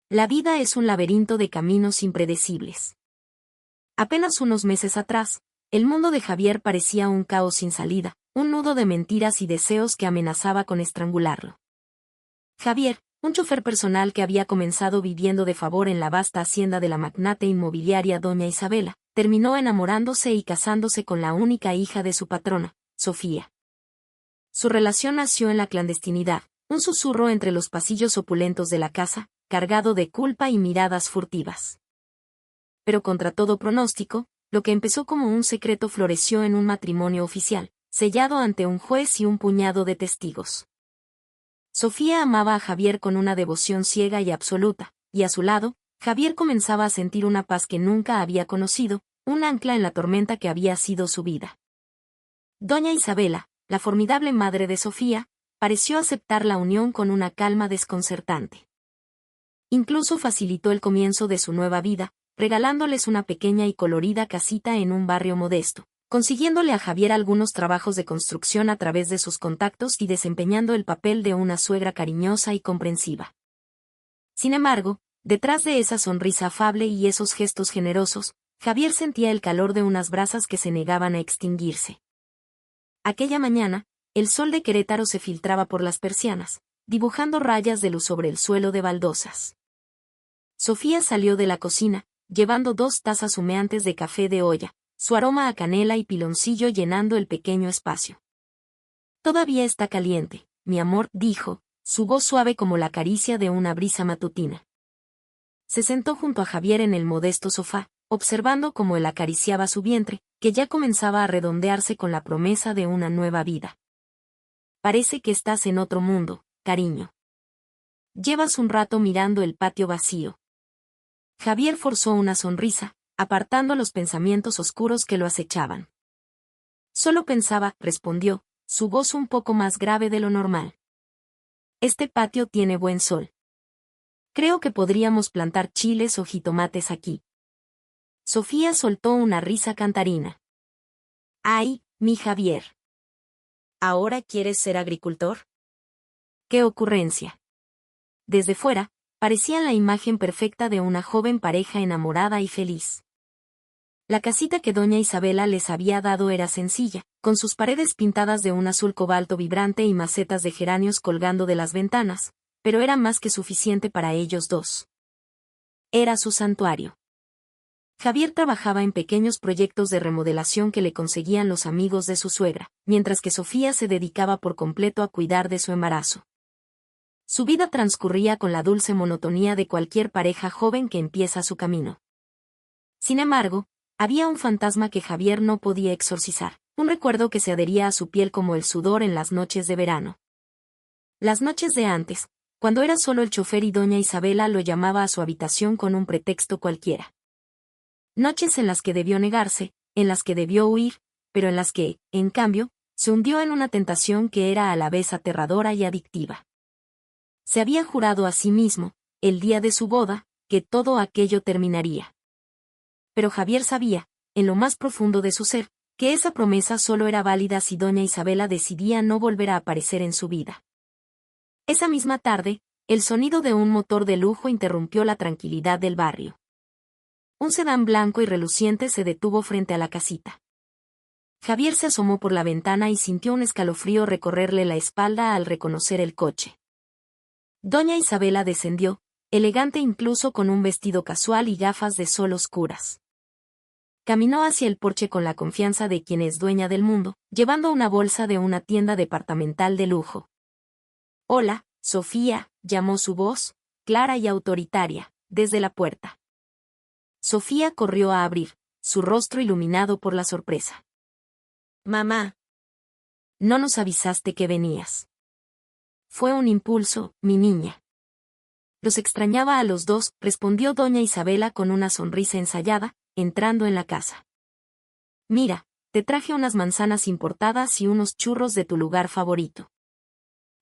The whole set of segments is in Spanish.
La vida es un laberinto de caminos impredecibles. Apenas unos meses atrás, el mundo de Javier parecía un caos sin salida, un nudo de mentiras y deseos que amenazaba con estrangularlo. Javier, un chofer personal que había comenzado viviendo de favor en la vasta hacienda de la magnate inmobiliaria doña Isabela, terminó enamorándose y casándose con la única hija de su patrona, Sofía. Su relación nació en la clandestinidad, un susurro entre los pasillos opulentos de la casa, cargado de culpa y miradas furtivas. Pero contra todo pronóstico, lo que empezó como un secreto floreció en un matrimonio oficial, sellado ante un juez y un puñado de testigos. Sofía amaba a Javier con una devoción ciega y absoluta, y a su lado, Javier comenzaba a sentir una paz que nunca había conocido, un ancla en la tormenta que había sido su vida. Doña Isabela, la formidable madre de Sofía, pareció aceptar la unión con una calma desconcertante. Incluso facilitó el comienzo de su nueva vida, regalándoles una pequeña y colorida casita en un barrio modesto, consiguiéndole a Javier algunos trabajos de construcción a través de sus contactos y desempeñando el papel de una suegra cariñosa y comprensiva. Sin embargo, detrás de esa sonrisa afable y esos gestos generosos, Javier sentía el calor de unas brasas que se negaban a extinguirse. Aquella mañana, el sol de Querétaro se filtraba por las persianas, dibujando rayas de luz sobre el suelo de baldosas. Sofía salió de la cocina, llevando 2 tazas humeantes de café de olla, su aroma a canela y piloncillo llenando el pequeño espacio. «Todavía está caliente, mi amor», dijo, su voz suave como la caricia de una brisa matutina. Se sentó junto a Javier en el modesto sofá, observando cómo él acariciaba su vientre, que ya comenzaba a redondearse con la promesa de una nueva vida. «Parece que estás en otro mundo, cariño. Llevas un rato mirando el patio vacío». Javier forzó una sonrisa, apartando los pensamientos oscuros que lo acechaban. «Solo pensaba», respondió, su voz un poco más grave de lo normal. «Este patio tiene buen sol. Creo que podríamos plantar chiles o jitomates aquí». Sofía soltó una risa cantarina. «Ay, mi Javier. ¿Ahora quieres ser agricultor?». «¡Qué ocurrencia!». Desde fuera, parecían la imagen perfecta de una joven pareja enamorada y feliz. La casita que doña Isabela les había dado era sencilla, con sus paredes pintadas de un azul cobalto vibrante y macetas de geranios colgando de las ventanas, pero era más que suficiente para ellos dos. Era su santuario. Javier trabajaba en pequeños proyectos de remodelación que le conseguían los amigos de su suegra, mientras que Sofía se dedicaba por completo a cuidar de su embarazo. Su vida transcurría con la dulce monotonía de cualquier pareja joven que empieza su camino. Sin embargo, había un fantasma que Javier no podía exorcizar, un recuerdo que se adhería a su piel como el sudor en las noches de verano. Las noches de antes, cuando era solo el chofer y doña Isabela lo llamaba a su habitación con un pretexto cualquiera. Noches en las que debió negarse, en las que debió huir, pero en las que, en cambio, se hundió en una tentación que era a la vez aterradora y adictiva. Se había jurado a sí mismo, el día de su boda, que todo aquello terminaría. Pero Javier sabía, en lo más profundo de su ser, que esa promesa solo era válida si doña Isabela decidía no volver a aparecer en su vida. Esa misma tarde, el sonido de un motor de lujo interrumpió la tranquilidad del barrio. Un sedán blanco y reluciente se detuvo frente a la casita. Javier se asomó por la ventana y sintió un escalofrío recorrerle la espalda al reconocer el coche. Doña Isabela descendió, elegante incluso con un vestido casual y gafas de sol oscuras. Caminó hacia el porche con la confianza de quien es dueña del mundo, llevando una bolsa de una tienda departamental de lujo. «Hola, Sofía», llamó su voz, clara y autoritaria, desde la puerta. Sofía corrió a abrir, su rostro iluminado por la sorpresa. «Mamá. No nos avisaste que venías». «Fue un impulso, mi niña». «Los extrañaba a los dos», respondió doña Isabela con una sonrisa ensayada, entrando en la casa. «Mira, te traje unas manzanas importadas y unos churros de tu lugar favorito».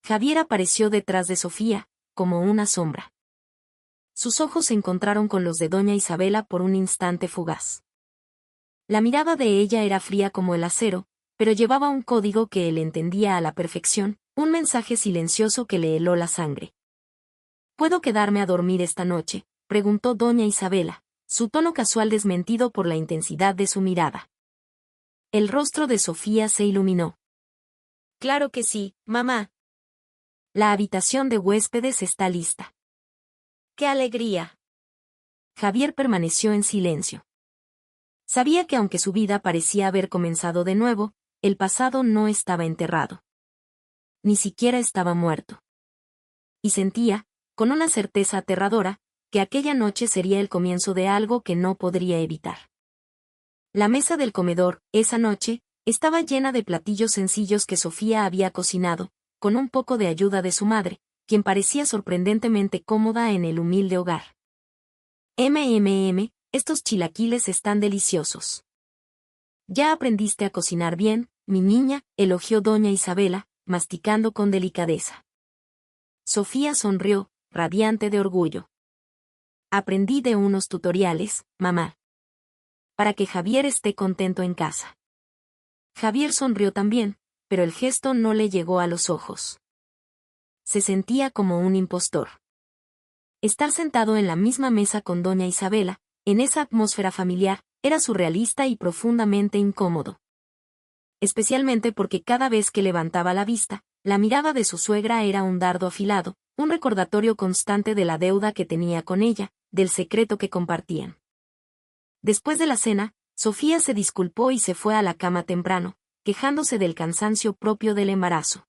Javier apareció detrás de Sofía, como una sombra. Sus ojos se encontraron con los de doña Isabela por un instante fugaz. La mirada de ella era fría como el acero, pero llevaba un código que él entendía a la perfección, un mensaje silencioso que le heló la sangre. ¿Puedo quedarme a dormir esta noche?, preguntó doña Isabela, su tono casual desmentido por la intensidad de su mirada. El rostro de Sofía se iluminó. Claro que sí, mamá. La habitación de huéspedes está lista. ¡Qué alegría! Javier permaneció en silencio. Sabía que aunque su vida parecía haber comenzado de nuevo, el pasado no estaba enterrado. Ni siquiera estaba muerto. Y sentía, con una certeza aterradora, que aquella noche sería el comienzo de algo que no podría evitar. La mesa del comedor, esa noche, estaba llena de platillos sencillos que Sofía había cocinado, con un poco de ayuda de su madre, quien parecía sorprendentemente cómoda en el humilde hogar. Estos chilaquiles están deliciosos. Ya aprendiste a cocinar bien, mi niña, elogió doña Isabela, masticando con delicadeza. Sofía sonrió, radiante de orgullo. Aprendí de unos tutoriales, mamá. Para que Javier esté contento en casa. Javier sonrió también, pero el gesto no le llegó a los ojos. Se sentía como un impostor. Estar sentado en la misma mesa con doña Isabela, en esa atmósfera familiar, era surrealista y profundamente incómodo. Especialmente porque cada vez que levantaba la vista, la mirada de su suegra era un dardo afilado, un recordatorio constante de la deuda que tenía con ella, del secreto que compartían. Después de la cena, Sofía se disculpó y se fue a la cama temprano, quejándose del cansancio propio del embarazo.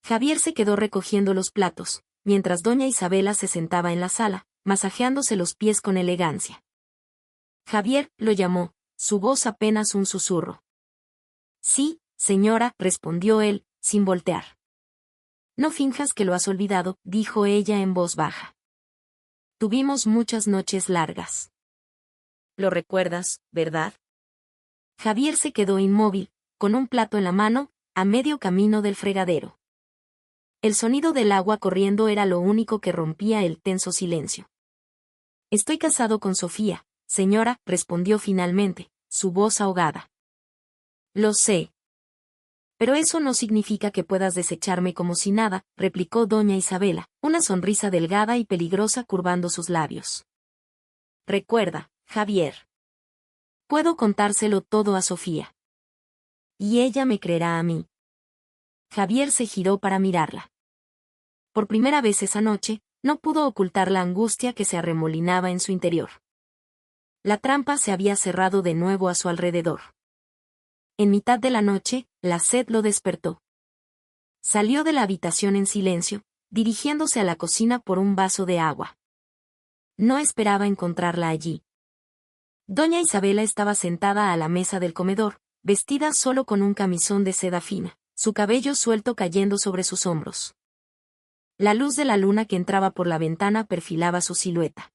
Javier se quedó recogiendo los platos, mientras doña Isabela se sentaba en la sala, masajeándose los pies con elegancia. Javier lo llamó, su voz apenas un susurro. Sí, señora, respondió él, sin voltear. No finjas que lo has olvidado, dijo ella en voz baja. Tuvimos muchas noches largas. ¿Lo recuerdas, verdad? Javier se quedó inmóvil, con un plato en la mano, a medio camino del fregadero. El sonido del agua corriendo era lo único que rompía el tenso silencio. Estoy casado con Sofía, señora, respondió finalmente, su voz ahogada. Lo sé. Pero eso no significa que puedas desecharme como si nada, replicó doña Isabela, una sonrisa delgada y peligrosa curvando sus labios. Recuerda, Javier. Puedo contárselo todo a Sofía. Y ella me creerá a mí. Javier se giró para mirarla. Por primera vez esa noche, no pudo ocultar la angustia que se arremolinaba en su interior. La trampa se había cerrado de nuevo a su alrededor. En mitad de la noche, la sed lo despertó. Salió de la habitación en silencio, dirigiéndose a la cocina por un vaso de agua. No esperaba encontrarla allí. Doña Isabela estaba sentada a la mesa del comedor, vestida solo con un camisón de seda fina, su cabello suelto cayendo sobre sus hombros. La luz de la luna que entraba por la ventana perfilaba su silueta.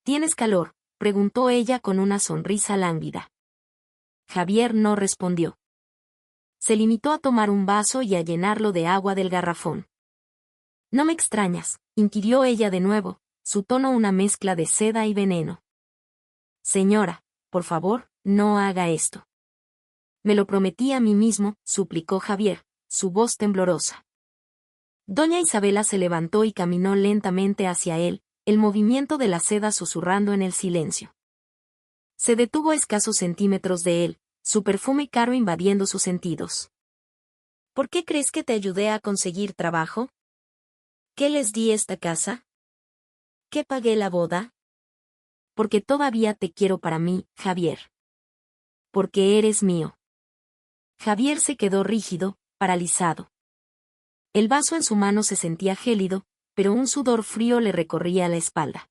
¿Tienes calor?, preguntó ella con una sonrisa lánguida. Javier no respondió. Se limitó a tomar un vaso y a llenarlo de agua del garrafón. ¿No me extrañas?, inquirió ella de nuevo, su tono una mezcla de seda y veneno. Señora, por favor, no haga esto. Me lo prometí a mí mismo, suplicó Javier, su voz temblorosa. Doña Isabela se levantó y caminó lentamente hacia él, el movimiento de la seda susurrando en el silencio. Se detuvo a escasos centímetros de él, su perfume caro invadiendo sus sentidos. ¿Por qué crees que te ayudé a conseguir trabajo? ¿Qué les di esta casa? ¿Qué pagué la boda? Porque todavía te quiero para mí, Javier. Porque eres mío. Javier se quedó rígido, paralizado. El vaso en su mano se sentía gélido, pero un sudor frío le recorría la espalda.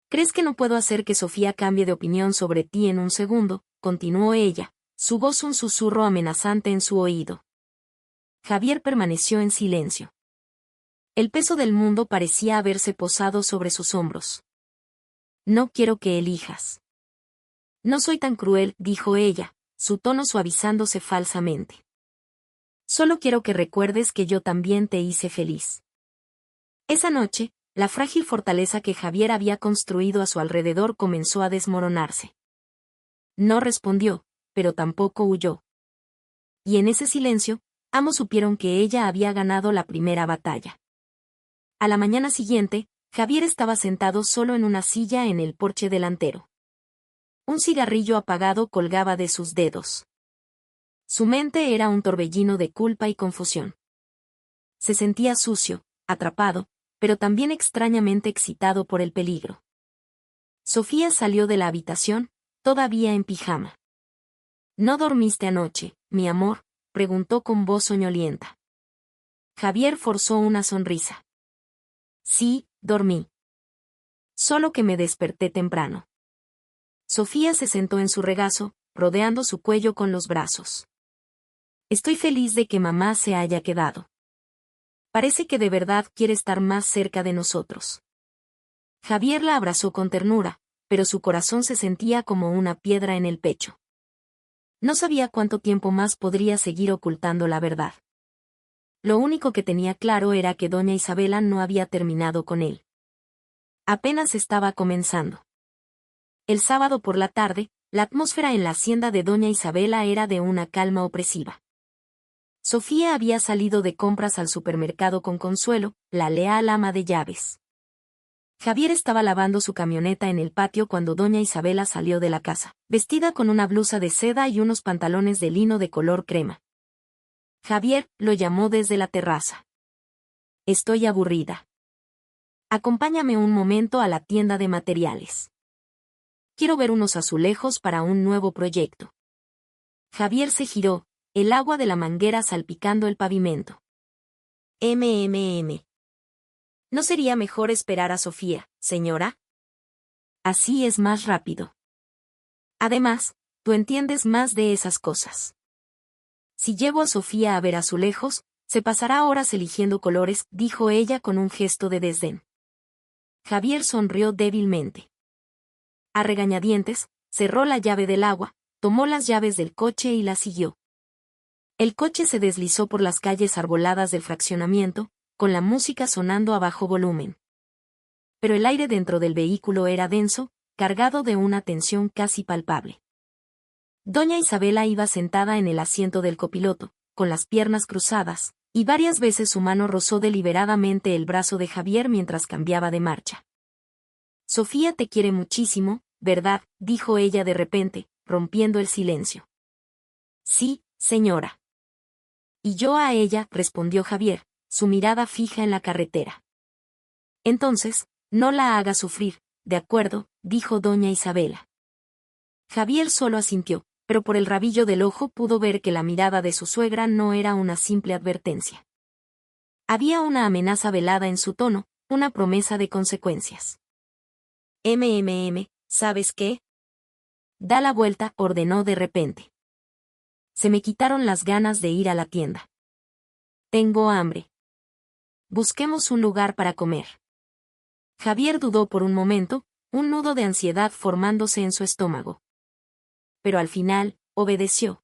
¿Crees que no puedo hacer que Sofía cambie de opinión sobre ti en un segundo?, continuó ella, su voz un susurro amenazante en su oído. Javier permaneció en silencio. El peso del mundo parecía haberse posado sobre sus hombros. No quiero que elijas. No soy tan cruel, dijo ella, su tono suavizándose falsamente. Solo quiero que recuerdes que yo también te hice feliz. Esa noche, la frágil fortaleza que Javier había construido a su alrededor comenzó a desmoronarse. No respondió, pero tampoco huyó. Y en ese silencio, ambos supieron que ella había ganado la primera batalla. A la mañana siguiente, Javier estaba sentado solo en una silla en el porche delantero. Un cigarrillo apagado colgaba de sus dedos. Su mente era un torbellino de culpa y confusión. Se sentía sucio, atrapado, pero también extrañamente excitado por el peligro. Sofía salió de la habitación, todavía en pijama. ¿No dormiste anoche, mi amor?, preguntó con voz soñolienta. Javier forzó una sonrisa. Sí, dormí. Solo que me desperté temprano. Sofía se sentó en su regazo, rodeando su cuello con los brazos. Estoy feliz de que mamá se haya quedado. Parece que de verdad quiere estar más cerca de nosotros. Javier la abrazó con ternura, pero su corazón se sentía como una piedra en el pecho. No sabía cuánto tiempo más podría seguir ocultando la verdad. Lo único que tenía claro era que doña Isabela no había terminado con él. Apenas estaba comenzando. El sábado por la tarde, la atmósfera en la hacienda de doña Isabela era de una calma opresiva. Sofía había salido de compras al supermercado con Consuelo, la leal ama de llaves. Javier estaba lavando su camioneta en el patio cuando doña Isabela salió de la casa, vestida con una blusa de seda y unos pantalones de lino de color crema. Javier lo llamó desde la terraza. Estoy aburrida. Acompáñame un momento a la tienda de materiales. Quiero ver unos azulejos para un nuevo proyecto. Javier se giró, el agua de la manguera salpicando el pavimento. ¿No sería mejor esperar a Sofía, señora? Así es más rápido. Además, tú entiendes más de esas cosas. Si llevo a Sofía a ver azulejos, se pasará horas eligiendo colores, dijo ella con un gesto de desdén. Javier sonrió débilmente. A regañadientes, cerró la llave del agua, tomó las llaves del coche y la siguió. El coche se deslizó por las calles arboladas del fraccionamiento, con la música sonando a bajo volumen. Pero el aire dentro del vehículo era denso, cargado de una tensión casi palpable. Doña Isabela iba sentada en el asiento del copiloto, con las piernas cruzadas, y varias veces su mano rozó deliberadamente el brazo de Javier mientras cambiaba de marcha. Sofía te quiere muchísimo, ¿verdad?, dijo ella de repente, rompiendo el silencio. Sí, señora. Y yo a ella, respondió Javier, su mirada fija en la carretera. Entonces, no la haga sufrir, de acuerdo, dijo doña Isabela. Javier solo asintió, pero por el rabillo del ojo pudo ver que la mirada de su suegra no era una simple advertencia. Había una amenaza velada en su tono, una promesa de consecuencias. ¿Sabes qué? Da la vuelta, ordenó de repente. Se me quitaron las ganas de ir a la tienda. Tengo hambre. Busquemos un lugar para comer. Javier dudó por un momento, un nudo de ansiedad formándose en su estómago. Pero al final, obedeció.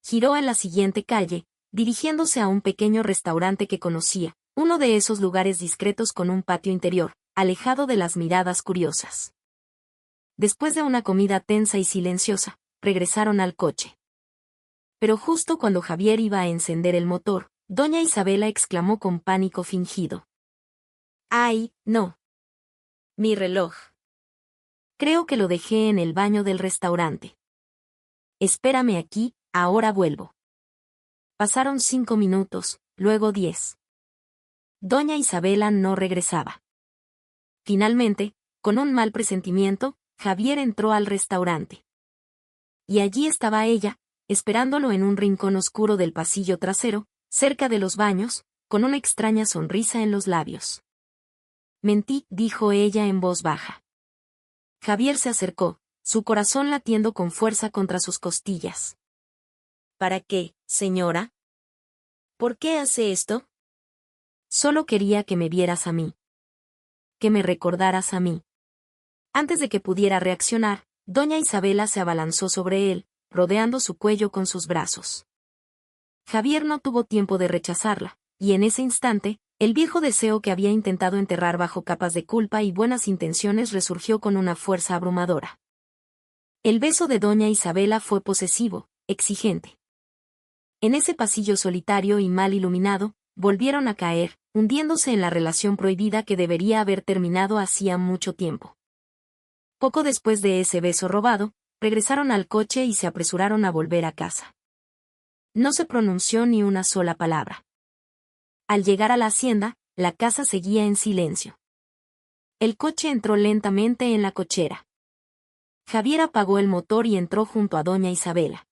Giró en la siguiente calle, dirigiéndose a un pequeño restaurante que conocía, uno de esos lugares discretos con un patio interior, alejado de las miradas curiosas. Después de una comida tensa y silenciosa, regresaron al coche. Pero justo cuando Javier iba a encender el motor, doña Isabela exclamó con pánico fingido. ¡Ay, no! Mi reloj. Creo que lo dejé en el baño del restaurante. Espérame aquí, ahora vuelvo. Pasaron 5 minutos, luego 10. Doña Isabela no regresaba. Finalmente, con un mal presentimiento, Javier entró al restaurante. Y allí estaba ella, esperándolo en un rincón oscuro del pasillo trasero, cerca de los baños, con una extraña sonrisa en los labios. Mentí, dijo ella en voz baja. Javier se acercó, su corazón latiendo con fuerza contra sus costillas. ¿Para qué, señora? ¿Por qué hace esto? Solo quería que me vieras a mí. Que me recordaras a mí. Antes de que pudiera reaccionar, doña Isabela se abalanzó sobre él, rodeando su cuello con sus brazos. Javier no tuvo tiempo de rechazarla, y en ese instante, el viejo deseo que había intentado enterrar bajo capas de culpa y buenas intenciones resurgió con una fuerza abrumadora. El beso de doña Isabela fue posesivo, exigente. En ese pasillo solitario y mal iluminado, volvieron a caer, hundiéndose en la relación prohibida que debería haber terminado hacía mucho tiempo. Poco después de ese beso robado, regresaron al coche y se apresuraron a volver a casa. No se pronunció ni una sola palabra. Al llegar a la hacienda, la casa seguía en silencio. El coche entró lentamente en la cochera. Javier apagó el motor y entró junto a doña Isabela.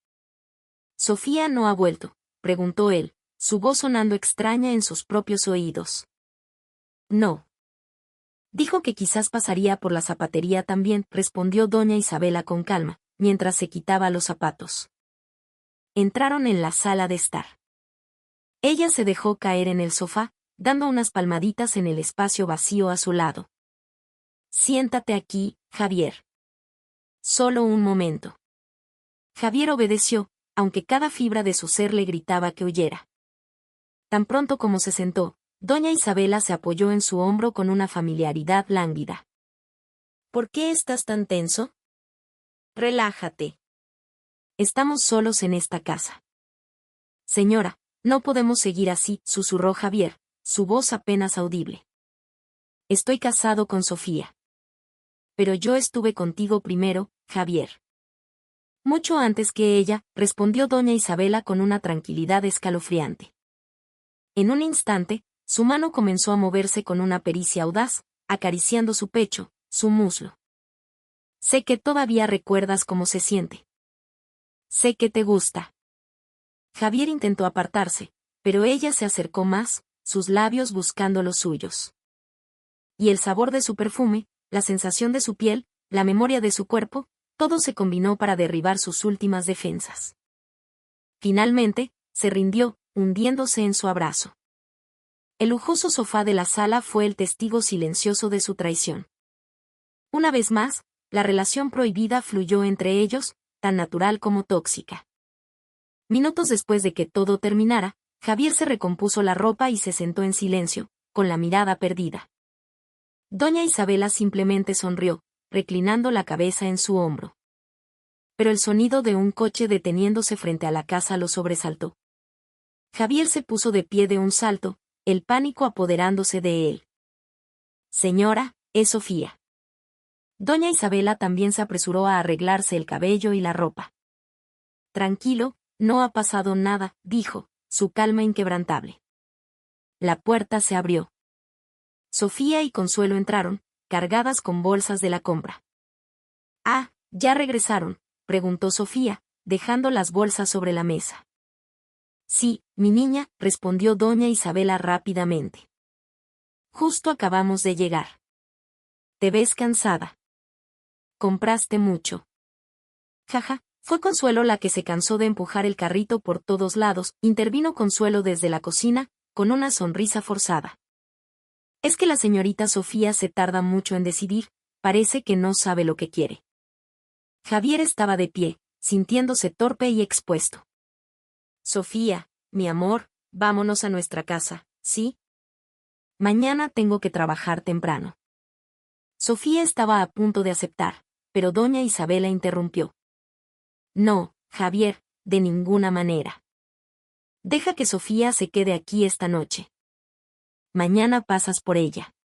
«¿Sofía no ha vuelto?», preguntó él, su voz sonando extraña en sus propios oídos. «No. Dijo que quizás pasaría por la zapatería también», respondió doña Isabela con calma, mientras se quitaba los zapatos. Entraron en la sala de estar. Ella se dejó caer en el sofá, dando unas palmaditas en el espacio vacío a su lado. «Siéntate aquí, Javier. Solo un momento». Javier obedeció, aunque cada fibra de su ser le gritaba que huyera. Tan pronto como se sentó, doña Isabela se apoyó en su hombro con una familiaridad lánguida. «¿Por qué estás tan tenso? Relájate. Estamos solos en esta casa». «Señora, no podemos seguir así», susurró Javier, su voz apenas audible. «Estoy casado con Sofía. Pero yo estuve contigo primero, Javier». «Mucho antes que ella», respondió doña Isabela con una tranquilidad escalofriante. En un instante, su mano comenzó a moverse con una pericia audaz, acariciando su pecho, su muslo. «Sé que todavía recuerdas cómo se siente. Sé que te gusta». Javier intentó apartarse, pero ella se acercó más, sus labios buscando los suyos. Y el sabor de su perfume, la sensación de su piel, la memoria de su cuerpo, todo se combinó para derribar sus últimas defensas. Finalmente, se rindió, hundiéndose en su abrazo. El lujoso sofá de la sala fue el testigo silencioso de su traición. Una vez más, la relación prohibida fluyó entre ellos, tan natural como tóxica. Minutos después de que todo terminara, Javier se recompuso la ropa y se sentó en silencio, con la mirada perdida. Doña Isabela simplemente sonrió, reclinando la cabeza en su hombro. Pero el sonido de un coche deteniéndose frente a la casa lo sobresaltó. Javier se puso de pie de un salto, el pánico apoderándose de él. «Señora, es Sofía». Doña Isabela también se apresuró a arreglarse el cabello y la ropa. «Tranquilo, no ha pasado nada», dijo, su calma inquebrantable. La puerta se abrió. Sofía y Consuelo entraron, cargadas con bolsas de la compra. «Ah, ¿ya regresaron?», preguntó Sofía, dejando las bolsas sobre la mesa. «Sí, mi niña», respondió doña Isabela rápidamente. «Justo acabamos de llegar. Te ves cansada. ¿Compraste mucho?» «Jaja», fue Consuelo la que se cansó de empujar el carrito por todos lados, intervino Consuelo desde la cocina, con una sonrisa forzada. «Es que la señorita Sofía se tarda mucho en decidir, parece que no sabe lo que quiere». Javier estaba de pie, sintiéndose torpe y expuesto. «Sofía, mi amor, vámonos a nuestra casa, ¿sí? Mañana tengo que trabajar temprano». Sofía estaba a punto de aceptar, pero doña Isabela interrumpió. «No, Javier, de ninguna manera. Deja que Sofía se quede aquí esta noche. Mañana pasas por ella.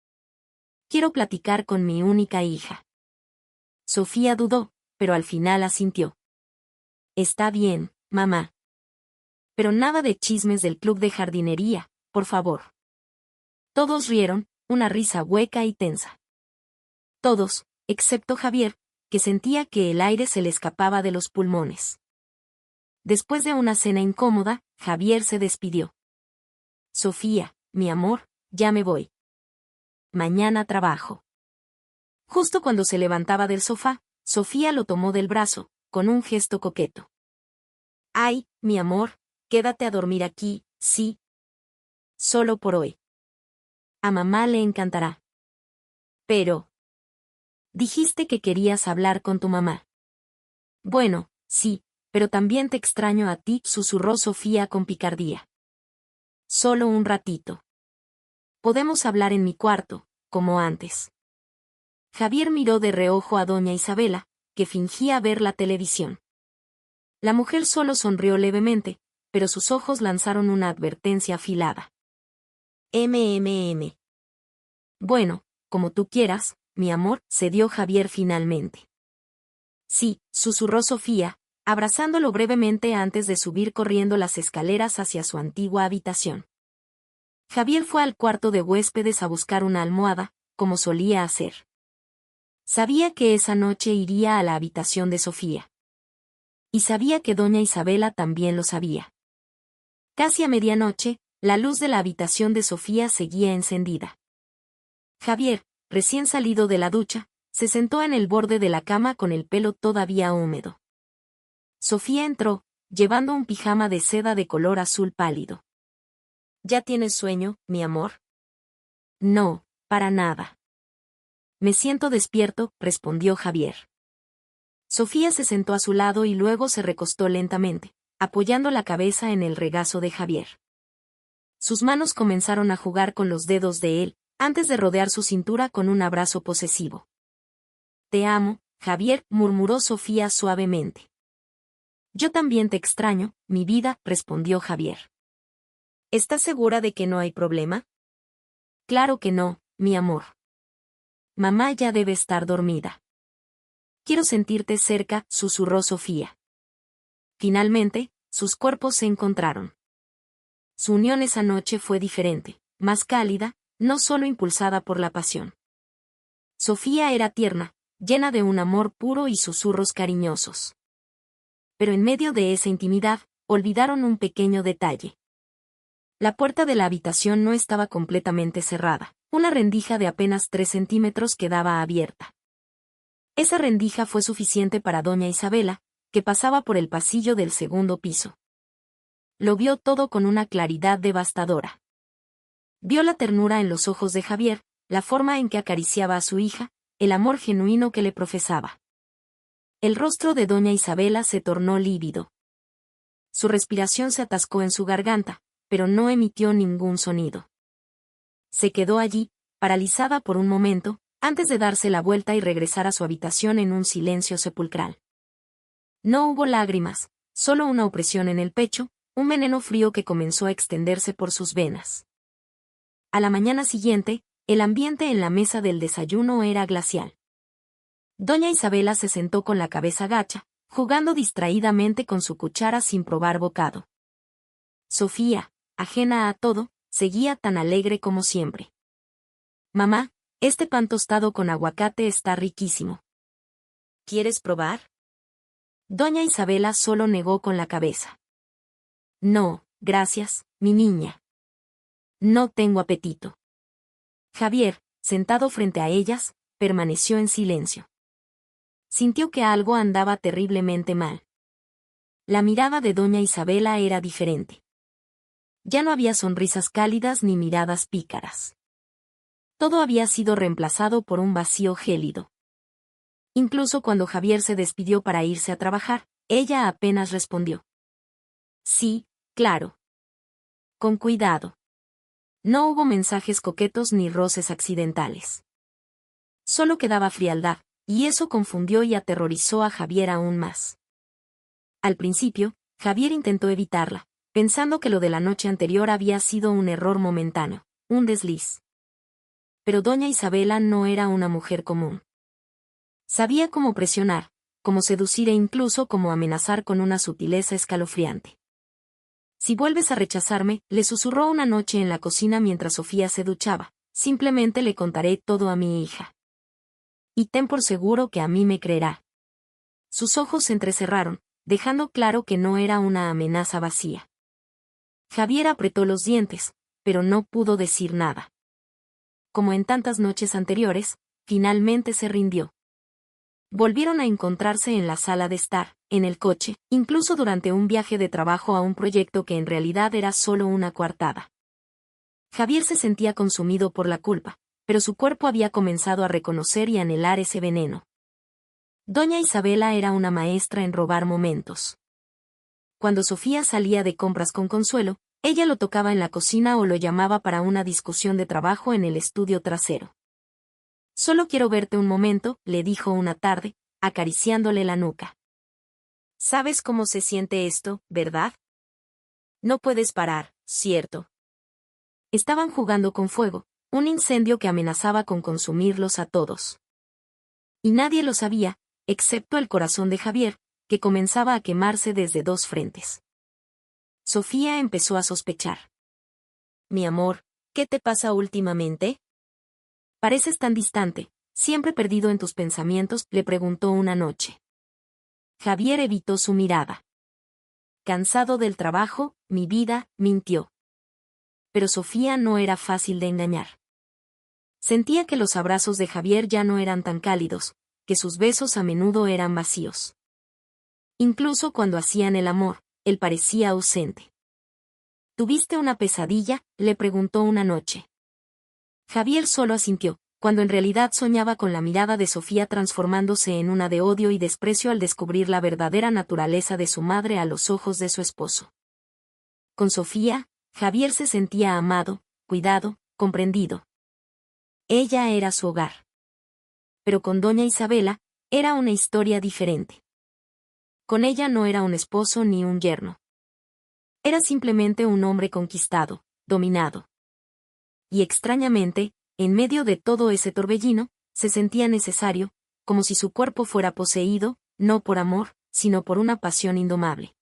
Quiero platicar con mi única hija». Sofía dudó, pero al final asintió. «Está bien, mamá. Pero nada de chismes del club de jardinería, por favor». Todos rieron, una risa hueca y tensa. Todos, excepto Javier, que sentía que el aire se le escapaba de los pulmones. Después de una cena incómoda, Javier se despidió. «Sofía, mi amor, ya me voy. Mañana trabajo». Justo cuando se levantaba del sofá, Sofía lo tomó del brazo, con un gesto coqueto. «Ay, mi amor, quédate a dormir aquí, sí. Solo por hoy. A mamá le encantará». «Pero... dijiste que querías hablar con tu mamá». «Bueno, sí, pero también te extraño a ti», susurró Sofía con picardía. «Solo un ratito. Podemos hablar en mi cuarto, como antes». Javier miró de reojo a doña Isabela, que fingía ver la televisión. La mujer solo sonrió levemente, pero sus ojos lanzaron una advertencia afilada. MMM. Bueno, como tú quieras, mi amor, cedió Javier finalmente. Sí, susurró Sofía, abrazándolo brevemente antes de subir corriendo las escaleras hacia su antigua habitación. Javier fue al cuarto de huéspedes a buscar una almohada, como solía hacer. Sabía que esa noche iría a la habitación de Sofía. Y sabía que doña Isabela también lo sabía. Casi a medianoche, la luz de la habitación de Sofía seguía encendida. Javier, recién salido de la ducha, se sentó en el borde de la cama con el pelo todavía húmedo. Sofía entró, llevando un pijama de seda de color azul pálido. ¿Ya tienes sueño, mi amor? No, para nada. Me siento despierto, respondió Javier. Sofía se sentó a su lado y luego se recostó lentamente, apoyando la cabeza en el regazo de Javier. Sus manos comenzaron a jugar con los dedos de él, antes de rodear su cintura con un abrazo posesivo. Te amo, Javier, murmuró Sofía suavemente. Yo también te extraño, mi vida, respondió Javier. ¿Estás segura de que no hay problema? Claro que no, mi amor. Mamá ya debe estar dormida. Quiero sentirte cerca, susurró Sofía. Finalmente, sus cuerpos se encontraron. Su unión esa noche fue diferente, más cálida, no solo impulsada por la pasión. Sofía era tierna, llena de un amor puro y susurros cariñosos. Pero en medio de esa intimidad, olvidaron un pequeño detalle. La puerta de la habitación no estaba completamente cerrada, una rendija de apenas 3 centímetros quedaba abierta. Esa rendija fue suficiente para doña Isabela, que pasaba por el pasillo del segundo piso. Lo vio todo con una claridad devastadora. Vio la ternura en los ojos de Javier, la forma en que acariciaba a su hija, el amor genuino que le profesaba. El rostro de doña Isabela se tornó lívido. Su respiración se atascó en su garganta, pero no emitió ningún sonido. Se quedó allí, paralizada por un momento, antes de darse la vuelta y regresar a su habitación en un silencio sepulcral. No hubo lágrimas, solo una opresión en el pecho, un veneno frío que comenzó a extenderse por sus venas. A la mañana siguiente, el ambiente en la mesa del desayuno era glacial. Doña Isabela se sentó con la cabeza gacha, jugando distraídamente con su cuchara sin probar bocado. Sofía, ajena a todo, seguía tan alegre como siempre. Mamá, este pan tostado con aguacate está riquísimo. ¿Quieres probar? Doña Isabela solo negó con la cabeza. No, gracias, mi niña. No tengo apetito. Javier, sentado frente a ellas, permaneció en silencio. Sintió que algo andaba terriblemente mal. La mirada de doña Isabela era diferente. Ya no había sonrisas cálidas ni miradas pícaras. Todo había sido reemplazado por un vacío gélido. Incluso cuando Javier se despidió para irse a trabajar, ella apenas respondió. Sí, claro. Con cuidado. No hubo mensajes coquetos ni roces accidentales. Solo quedaba frialdad, y eso confundió y aterrorizó a Javier aún más. Al principio, Javier intentó evitarla, pensando que lo de la noche anterior había sido un error momentáneo, un desliz. Pero doña Isabela no era una mujer común. Sabía cómo presionar, cómo seducir e incluso cómo amenazar con una sutileza escalofriante. Si vuelves a rechazarme, le susurró una noche en la cocina mientras Sofía se duchaba, simplemente le contaré todo a mi hija. Y ten por seguro que a mí me creerá. Sus ojos se entrecerraron, dejando claro que no era una amenaza vacía. Javier apretó los dientes, pero no pudo decir nada. Como en tantas noches anteriores, finalmente se rindió. Volvieron a encontrarse en la sala de estar, en el coche, incluso durante un viaje de trabajo a un proyecto que en realidad era solo una coartada. Javier se sentía consumido por la culpa, pero su cuerpo había comenzado a reconocer y anhelar ese veneno. Doña Isabela era una maestra en robar momentos. Cuando Sofía salía de compras con Consuelo, ella lo tocaba en la cocina o lo llamaba para una discusión de trabajo en el estudio trasero. Solo quiero verte un momento, le dijo una tarde, acariciándole la nuca. ¿Sabes cómo se siente esto, verdad? No puedes parar, ¿cierto? Estaban jugando con fuego, un incendio que amenazaba con consumirlos a todos. Y nadie lo sabía, excepto el corazón de Javier, que comenzaba a quemarse desde dos frentes. Sofía empezó a sospechar. Mi amor, ¿qué te pasa últimamente? Pareces tan distante, siempre perdido en tus pensamientos, le preguntó una noche. Javier evitó su mirada. Cansado del trabajo, mi vida, mintió. Pero Sofía no era fácil de engañar. Sentía que los abrazos de Javier ya no eran tan cálidos, que sus besos a menudo eran vacíos. Incluso cuando hacían el amor, él parecía ausente. ¿Tuviste una pesadilla?, le preguntó una noche. Javier solo asintió, cuando en realidad soñaba con la mirada de Sofía transformándose en una de odio y desprecio al descubrir la verdadera naturaleza de su madre a los ojos de su esposo. Con Sofía, Javier se sentía amado, cuidado, comprendido. Ella era su hogar. Pero con doña Isabela, era una historia diferente. Con ella no era un esposo ni un yerno. Era simplemente un hombre conquistado, dominado. Y extrañamente, en medio de todo ese torbellino, se sentía necesario, como si su cuerpo fuera poseído, no por amor, sino por una pasión indomable.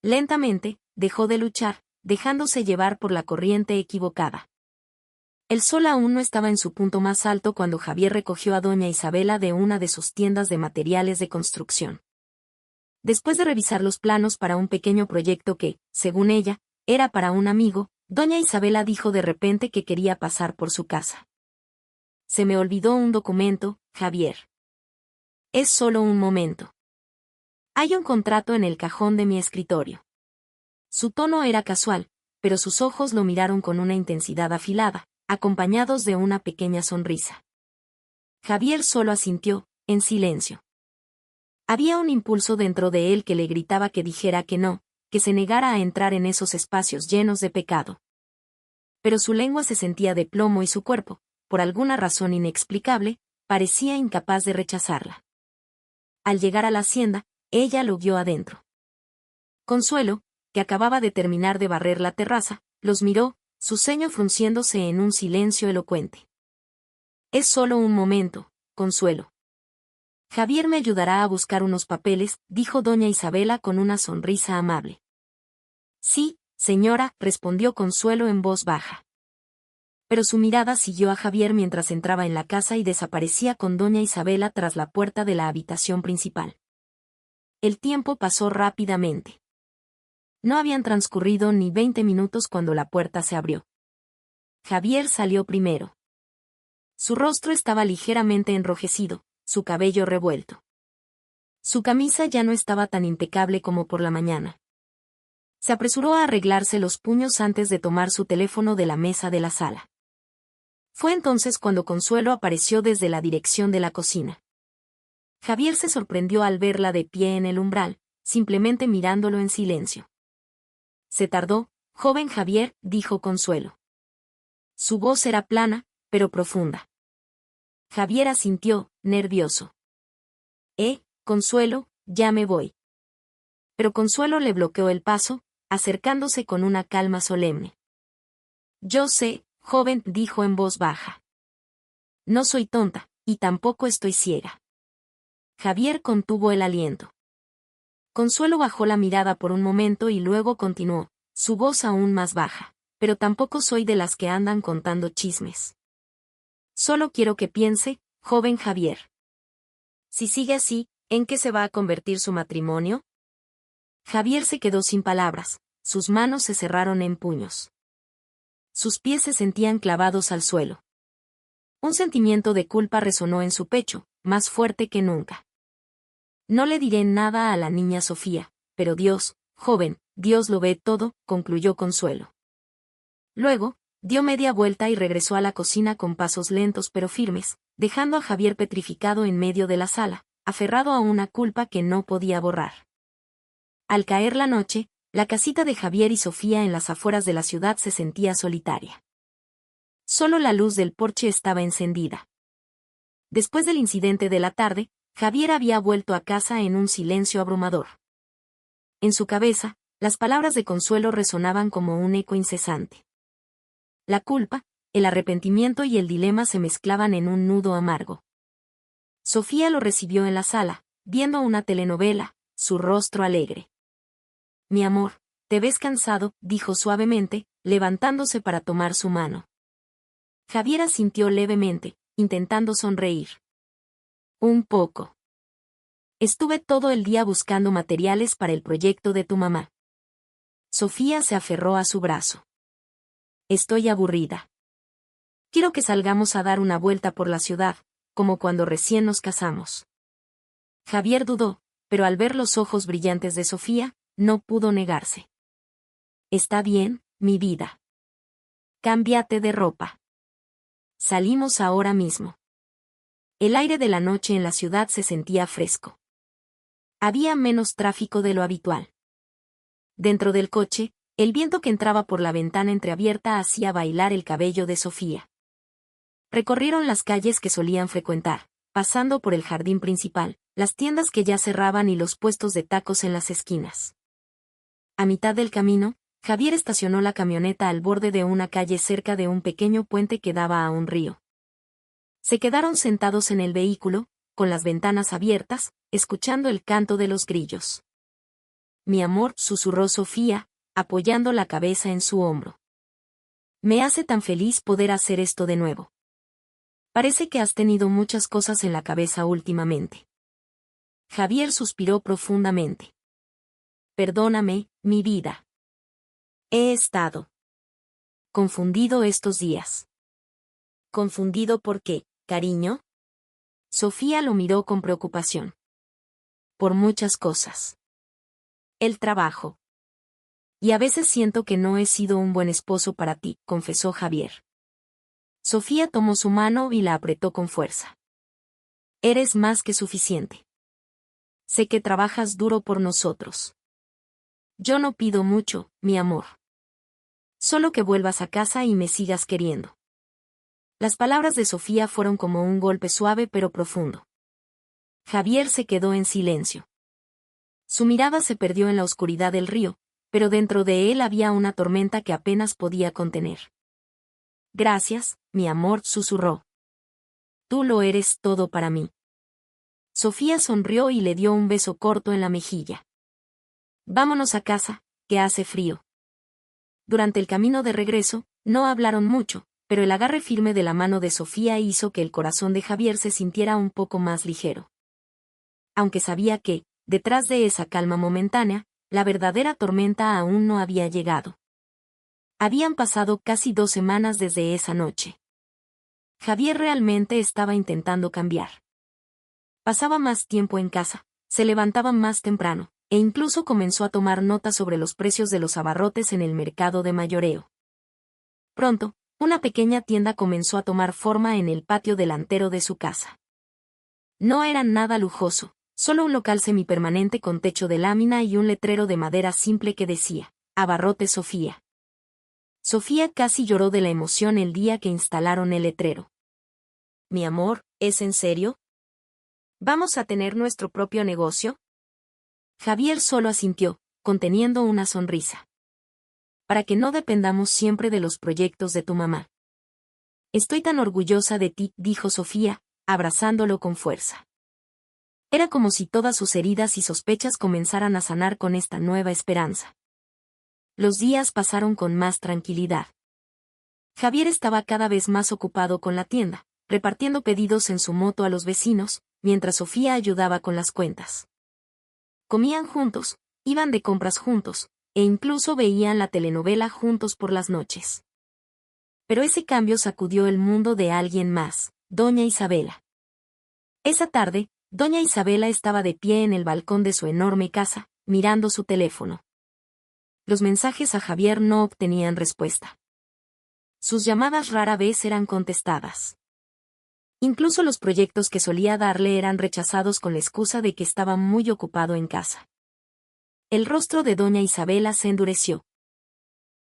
Lentamente, dejó de luchar, dejándose llevar por la corriente equivocada. El sol aún no estaba en su punto más alto cuando Javier recogió a doña Isabela de una de sus tiendas de materiales de construcción. Después de revisar los planos para un pequeño proyecto que, según ella, era para un amigo, doña Isabela dijo de repente que quería pasar por su casa. Se me olvidó un documento, Javier. Es solo un momento. Hay un contrato en el cajón de mi escritorio. Su tono era casual, pero sus ojos lo miraron con una intensidad afilada, acompañados de una pequeña sonrisa. Javier solo asintió, en silencio. Había un impulso dentro de él que le gritaba que dijera que no, que se negara a entrar en esos espacios llenos de pecado. Pero su lengua se sentía de plomo y su cuerpo, por alguna razón inexplicable, parecía incapaz de rechazarla. Al llegar a la hacienda, ella lo vio adentro. Consuelo, que acababa de terminar de barrer la terraza, los miró, su ceño frunciéndose en un silencio elocuente. Es solo un momento, Consuelo. Javier me ayudará a buscar unos papeles, dijo doña Isabela con una sonrisa amable. Sí, señora, respondió Consuelo en voz baja. Pero su mirada siguió a Javier mientras entraba en la casa y desaparecía con doña Isabela tras la puerta de la habitación principal. El tiempo pasó rápidamente. No habían transcurrido ni 20 minutos cuando la puerta se abrió. Javier salió primero. Su rostro estaba ligeramente enrojecido, su cabello revuelto. Su camisa ya no estaba tan impecable como por la mañana. Se apresuró a arreglarse los puños antes de tomar su teléfono de la mesa de la sala. Fue entonces cuando Consuelo apareció desde la dirección de la cocina. Javier se sorprendió al verla de pie en el umbral, simplemente mirándolo en silencio. Se tardó, joven Javier, dijo Consuelo. Su voz era plana, pero profunda. Javier asintió, nervioso. Consuelo, ya me voy. Pero Consuelo le bloqueó el paso, acercándose con una calma solemne. Yo sé, joven, dijo en voz baja. No soy tonta, y tampoco estoy ciega. Javier contuvo el aliento. Consuelo bajó la mirada por un momento y luego continuó, su voz aún más baja. Pero tampoco soy de las que andan contando chismes. Solo quiero que piense, joven Javier. Si sigue así, ¿en qué se va a convertir su matrimonio? Javier se quedó sin palabras, sus manos se cerraron en puños. Sus pies se sentían clavados al suelo. Un sentimiento de culpa resonó en su pecho, más fuerte que nunca. No le diré nada a la niña Sofía, pero Dios, joven, Dios lo ve todo, concluyó Consuelo. Luego, dio media vuelta y regresó a la cocina con pasos lentos pero firmes, dejando a Javier petrificado en medio de la sala, aferrado a una culpa que no podía borrar. Al caer la noche, la casita de Javier y Sofía en las afueras de la ciudad se sentía solitaria. Solo la luz del porche estaba encendida. Después del incidente de la tarde, Javier había vuelto a casa en un silencio abrumador. En su cabeza, las palabras de Consuelo resonaban como un eco incesante. La culpa, el arrepentimiento y el dilema se mezclaban en un nudo amargo. Sofía lo recibió en la sala, viendo una telenovela, su rostro alegre. «Mi amor, te ves cansado», dijo suavemente, levantándose para tomar su mano. Javier asintió levemente, intentando sonreír. «Un poco. Estuve todo el día buscando materiales para el proyecto de tu mamá». Sofía se aferró a su brazo. «Estoy aburrida. Quiero que salgamos a dar una vuelta por la ciudad, como cuando recién nos casamos». Javier dudó, pero al ver los ojos brillantes de Sofía, no pudo negarse. «Está bien, mi vida. Cámbiate de ropa. Salimos ahora mismo». El aire de la noche en la ciudad se sentía fresco. Había menos tráfico de lo habitual. Dentro del coche, el viento que entraba por la ventana entreabierta hacía bailar el cabello de Sofía. Recorrieron las calles que solían frecuentar, pasando por el jardín principal, las tiendas que ya cerraban y los puestos de tacos en las esquinas. A mitad del camino, Javier estacionó la camioneta al borde de una calle cerca de un pequeño puente que daba a un río. Se quedaron sentados en el vehículo, con las ventanas abiertas, escuchando el canto de los grillos. «Mi amor», susurró Sofía, apoyando la cabeza en su hombro. «Me hace tan feliz poder hacer esto de nuevo. Parece que has tenido muchas cosas en la cabeza últimamente». Javier suspiró profundamente. «Perdóname, mi vida. He estado confundido estos días». «¿Confundido por qué, cariño?». Sofía lo miró con preocupación. «Por muchas cosas. El trabajo. Y a veces siento que no he sido un buen esposo para ti», confesó Javier. Sofía tomó su mano y la apretó con fuerza. «Eres más que suficiente. Sé que trabajas duro por nosotros. Yo no pido mucho, mi amor. Solo que vuelvas a casa y me sigas queriendo». Las palabras de Sofía fueron como un golpe suave pero profundo. Javier se quedó en silencio. Su mirada se perdió en la oscuridad del río, pero dentro de él había una tormenta que apenas podía contener. «Gracias, mi amor», susurró. «Tú lo eres todo para mí». Sofía sonrió y le dio un beso corto en la mejilla. «Vámonos a casa, que hace frío». Durante el camino de regreso, no hablaron mucho, pero el agarre firme de la mano de Sofía hizo que el corazón de Javier se sintiera un poco más ligero. Aunque sabía que, detrás de esa calma momentánea, la verdadera tormenta aún no había llegado. Habían pasado casi 2 semanas desde esa noche. Javier realmente estaba intentando cambiar. Pasaba más tiempo en casa, se levantaba más temprano, e incluso comenzó a tomar nota sobre los precios de los abarrotes en el mercado de mayoreo. Pronto, una pequeña tienda comenzó a tomar forma en el patio delantero de su casa. No era nada lujoso, solo un local semipermanente con techo de lámina y un letrero de madera simple que decía, «Abarrotes Sofía». Sofía casi lloró de la emoción el día que instalaron el letrero. «Mi amor, ¿es en serio? ¿Vamos a tener nuestro propio negocio?». Javier solo asintió, conteniendo una sonrisa. «Para que no dependamos siempre de los proyectos de tu mamá». «Estoy tan orgullosa de ti», dijo Sofía, abrazándolo con fuerza. Era como si todas sus heridas y sospechas comenzaran a sanar con esta nueva esperanza. Los días pasaron con más tranquilidad. Javier estaba cada vez más ocupado con la tienda, repartiendo pedidos en su moto a los vecinos, mientras Sofía ayudaba con las cuentas. Comían juntos, iban de compras juntos, e incluso veían la telenovela juntos por las noches. Pero ese cambio sacudió el mundo de alguien más, doña Isabela. Esa tarde, doña Isabela estaba de pie en el balcón de su enorme casa, mirando su teléfono. Los mensajes a Javier no obtenían respuesta. Sus llamadas rara vez eran contestadas. Incluso los proyectos que solía darle eran rechazados con la excusa de que estaba muy ocupado en casa. El rostro de doña Isabela se endureció.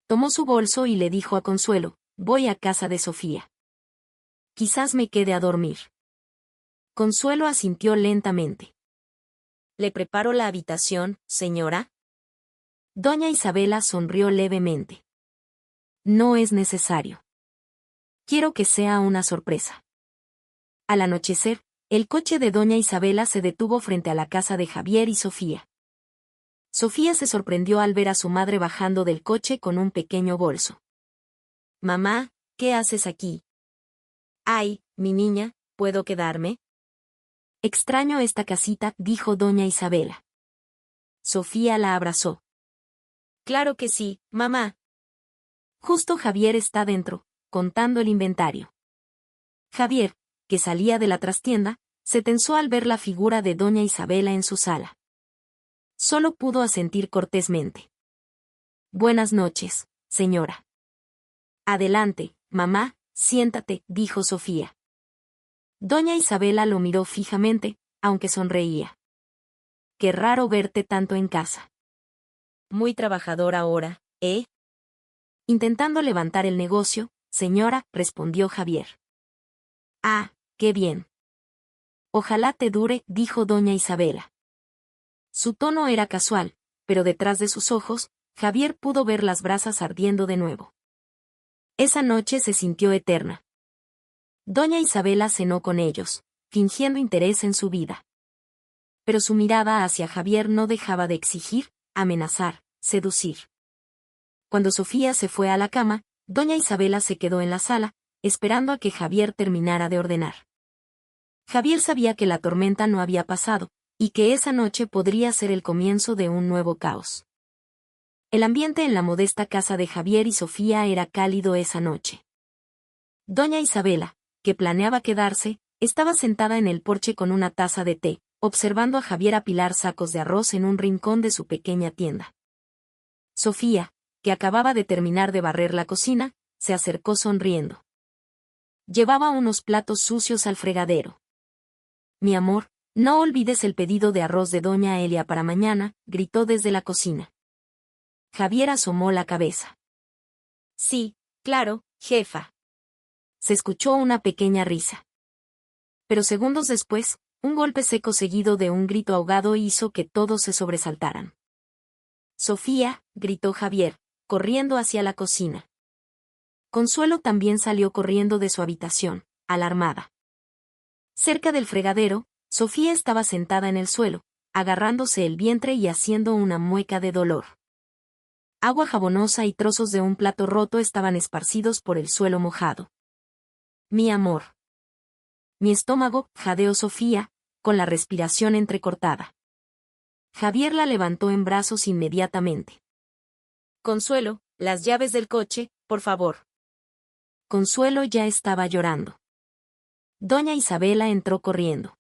Tomó su bolso y le dijo a Consuelo, «Voy a casa de Sofía. Quizás me quede a dormir». Consuelo asintió lentamente. «¿Le preparo la habitación, señora?». Doña Isabela sonrió levemente. «No es necesario». Quiero que sea una sorpresa. Al anochecer, el coche de doña Isabela se detuvo frente a la casa de Javier y Sofía. Sofía se sorprendió al ver a su madre bajando del coche con un pequeño bolso. «Mamá, ¿qué haces aquí?» «Ay, mi niña, ¿puedo quedarme?» «Extraño esta casita», dijo doña Isabela. Sofía la abrazó. «Claro que sí, mamá». Justo Javier está dentro, contando el inventario. Javier, que salía de la trastienda, se tensó al ver la figura de doña Isabela en su sala. Solo pudo asentir cortésmente. «Buenas noches, señora». «Adelante, mamá, siéntate», dijo Sofía. Doña Isabela lo miró fijamente, aunque sonreía. «Qué raro verte tanto en casa». «Muy trabajador ahora, ¿eh?» «Intentando levantar el negocio, señora», respondió Javier. «Ah, qué bien». «Ojalá te dure», dijo doña Isabela. Su tono era casual, pero detrás de sus ojos, Javier pudo ver las brasas ardiendo de nuevo. Esa noche se sintió eterna. Doña Isabela cenó con ellos, fingiendo interés en su vida. Pero su mirada hacia Javier no dejaba de exigir, amenazar, seducir. Cuando Sofía se fue a la cama, doña Isabela se quedó en la sala, esperando a que Javier terminara de ordenar. Javier sabía que la tormenta no había pasado, y que esa noche podría ser el comienzo de un nuevo caos. El ambiente en la modesta casa de Javier y Sofía era cálido esa noche. Doña Isabela, que planeaba quedarse, estaba sentada en el porche con una taza de té, observando a Javier apilar sacos de arroz en un rincón de su pequeña tienda. Sofía, que acababa de terminar de barrer la cocina, se acercó sonriendo. Llevaba unos platos sucios al fregadero. «Mi amor, no olvides el pedido de arroz de doña Elia para mañana», gritó desde la cocina. Javier asomó la cabeza. «Sí, claro, jefa». Se escuchó una pequeña risa. Pero segundos después, un golpe seco seguido de un grito ahogado hizo que todos se sobresaltaran. «Sofía», gritó Javier, corriendo hacia la cocina. Consuelo también salió corriendo de su habitación, alarmada. Cerca del fregadero, Sofía estaba sentada en el suelo, agarrándose el vientre y haciendo una mueca de dolor. Agua jabonosa y trozos de un plato roto estaban esparcidos por el suelo mojado. «Mi amor». «Mi estómago», jadeó Sofía, con la respiración entrecortada. Javier la levantó en brazos inmediatamente. «Consuelo, las llaves del coche, por favor». Consuelo ya estaba llorando. Doña Isabela entró corriendo.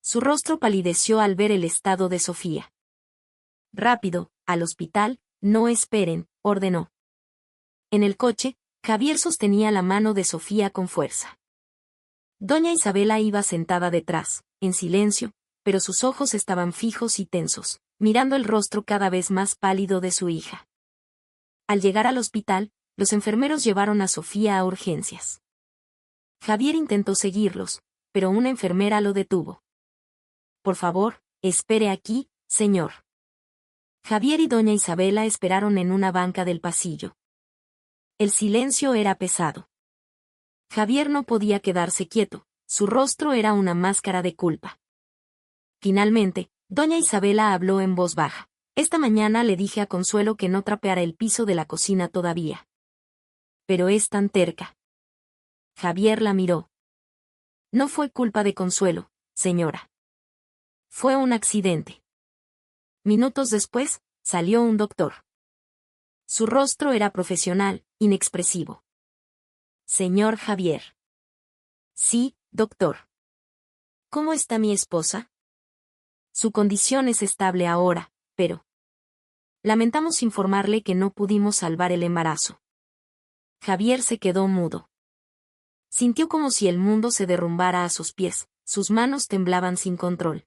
Su rostro palideció al ver el estado de Sofía. «Rápido, al hospital, no esperen», ordenó. En el coche, Javier sostenía la mano de Sofía con fuerza. Doña Isabela iba sentada detrás, en silencio, pero sus ojos estaban fijos y tensos, mirando el rostro cada vez más pálido de su hija. Al llegar al hospital, los enfermeros llevaron a Sofía a urgencias. Javier intentó seguirlos, pero una enfermera lo detuvo. «Por favor, espere aquí, señor». Javier y doña Isabela esperaron en una banca del pasillo. El silencio era pesado. Javier no podía quedarse quieto, su rostro era una máscara de culpa. Finalmente, doña Isabela habló en voz baja. «Esta mañana le dije a Consuelo que no trapeara el piso de la cocina todavía. Pero es tan terca». Javier la miró. «No fue culpa de Consuelo, señora. Fue un accidente». Minutos después, salió un doctor. Su rostro era profesional, inexpresivo. «Señor Javier». «Sí, doctor». «¿Cómo está mi esposa?» «Su condición es estable ahora, pero lamentamos informarle que no pudimos salvar el embarazo». Javier se quedó mudo. Sintió como si el mundo se derrumbara a sus pies, sus manos temblaban sin control.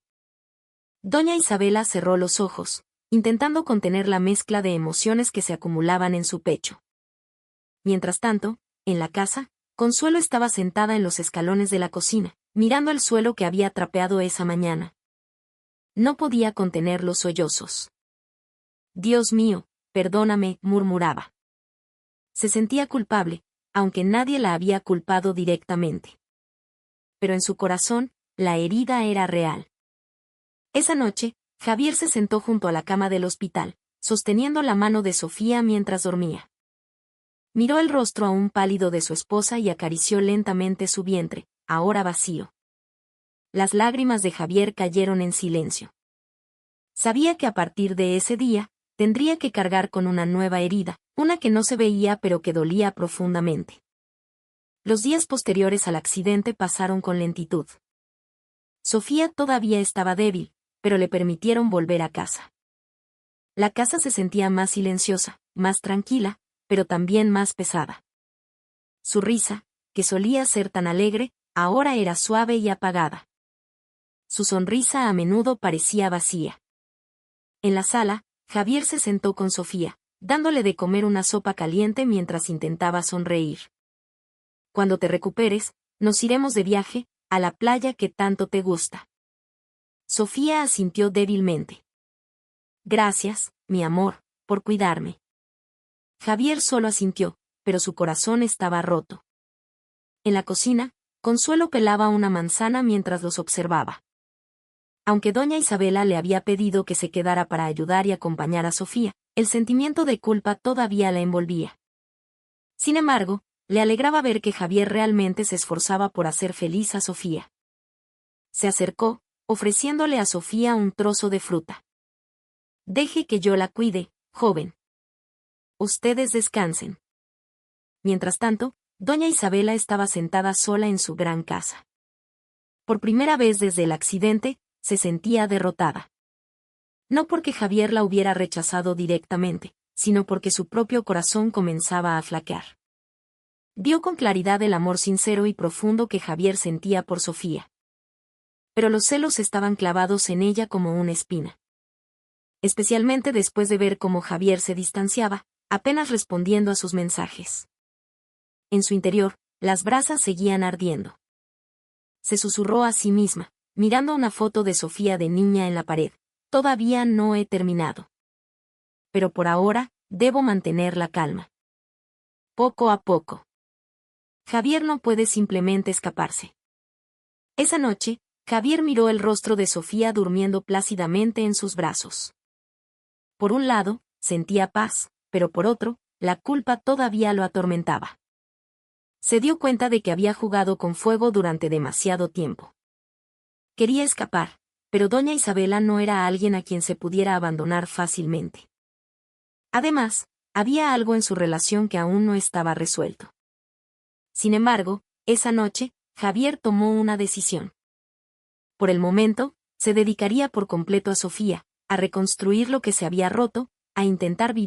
Doña Isabela cerró los ojos, intentando contener la mezcla de emociones que se acumulaban en su pecho. Mientras tanto, en la casa, Consuelo estaba sentada en los escalones de la cocina, mirando el suelo que había trapeado esa mañana. No podía contener los sollozos. «Dios mío, perdóname», murmuraba. Se sentía culpable, aunque nadie la había culpado directamente. Pero en su corazón, la herida era real. Esa noche, Javier se sentó junto a la cama del hospital, sosteniendo la mano de Sofía mientras dormía. Miró el rostro aún pálido de su esposa y acarició lentamente su vientre, ahora vacío. Las lágrimas de Javier cayeron en silencio. Sabía que a partir de ese día, tendría que cargar con una nueva herida, una que no se veía pero que dolía profundamente. Los días posteriores al accidente pasaron con lentitud. Sofía todavía estaba débil, pero le permitieron volver a casa. La casa se sentía más silenciosa, más tranquila, pero también más pesada. Su risa, que solía ser tan alegre, ahora era suave y apagada. Su sonrisa a menudo parecía vacía. En la sala, Javier se sentó con Sofía, dándole de comer una sopa caliente mientras intentaba sonreír. Cuando te recuperes, nos iremos de viaje, a la playa que tanto te gusta. Sofía asintió débilmente. Gracias, mi amor, por cuidarme. Javier solo asintió, pero su corazón estaba roto. En la cocina, Consuelo pelaba una manzana mientras los observaba. Aunque doña Isabela le había pedido que se quedara para ayudar y acompañar a Sofía, el sentimiento de culpa todavía la envolvía. Sin embargo, le alegraba ver que Javier realmente se esforzaba por hacer feliz a Sofía. Se acercó, ofreciéndole a Sofía un trozo de fruta. Deje que yo la cuide, joven. Ustedes descansen. Mientras tanto, doña Isabela estaba sentada sola en su gran casa. Por primera vez desde el accidente, se sentía derrotada. No porque Javier la hubiera rechazado directamente, sino porque su propio corazón comenzaba a flaquear. Vio con claridad el amor sincero y profundo que Javier sentía por Sofía. Pero los celos estaban clavados en ella como una espina. Especialmente después de ver cómo Javier se distanciaba, apenas respondiendo a sus mensajes. En su interior, las brasas seguían ardiendo. Se susurró a sí misma, mirando una foto de Sofía de niña en la pared. Todavía no he terminado. Pero por ahora, debo mantener la calma. Poco a poco. Javier no puede simplemente escaparse. Esa noche, Javier miró el rostro de Sofía durmiendo plácidamente en sus brazos. Por un lado, sentía paz, pero por otro, la culpa todavía lo atormentaba. Se dio cuenta de que había jugado con fuego durante demasiado tiempo. Quería escapar, pero doña Isabela no era alguien a quien se pudiera abandonar fácilmente. Además, había algo en su relación que aún no estaba resuelto. Sin embargo, esa noche, Javier tomó una decisión. Por el momento, se dedicaría por completo a Sofía, a reconstruir lo que se había roto, a intentar vivir